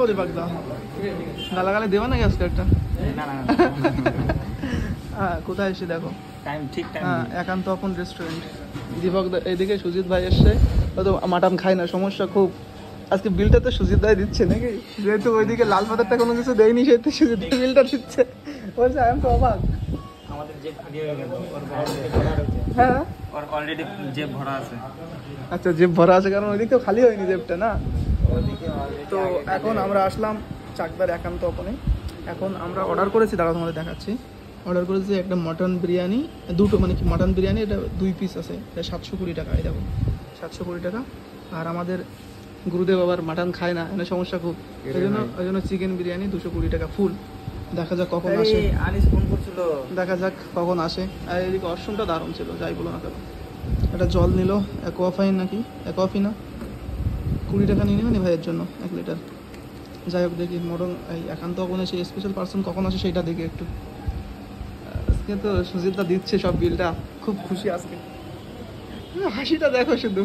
ও দীপক দা গালাগালি দেবা নাকি আজকে একটা? হ্যাঁ কোথায় এসে দেখো হ্যাঁ একান্ত আপন রেস্টুরেন্ট। দীপক দা এদিকে সুজিত ভাই এসছে, ও তো মাটন খায় না, সমস্যা খুব। আজকে বিলটা তো সুজিত ভাই দিচ্ছে নাকি, যেহেতু ওইদিকে লাল পাতারটা কোনো কিছু দেয়নি সেহেতু সুজিত ভাই বিলটা দিচ্ছে। বলছে আমি তো অবাক। আমাদের জেব খালি হয়ে গেল, হ্যাঁ ওর অলরেডি জেব ভরা আছে। আচ্ছা জেব ভরা আছে, কারণ ওইদিক তো খালি হয়নি জেবটা না। তো এখন আমরা আসলাম চাকদার একান্ত আপনে। এখন আমরা অর্ডার করেছি, দাঁড়া তোমাদের দেখাচ্ছি। অর্ডার করেছি একটা মটন বিরিয়ানি, দুটো মানে কি মটন বিরিয়ানি, এটা 2 পিস আছে, এটা 720 টাকা। এই দেখো 720 টাকা। আর আমাদের গুরুদেব আবার মাটন খায় না, এনে সমস্যা খুব, ওই জন্য চিকেন বিরিয়ানি 220 টাকা ফুল। দেখা যাক কখন আসে, আনিস ফোন করছিল, দেখা যাক কখন আসে। আর এদিকে অপশনটা দারুণ ছিল, যাই বলো না কেন। একটা জল নিল অ্যাকোয়াফাইন নাকি অ্যাকোয়াফি না, 20 টাকা নিয়ে নেবেন ভাইয়ের জন্য 1 লিটার। যাই হোক দেখি মটন এই একান্ত আপনে সেই স্পেশাল পার্সন কখন আসে সেইটা দেখি একটু। আজকে তো সুজিতদা দিচ্ছে সব বিলটা, খুব খুশি আজকে। হাসিটা দেখো শুধু।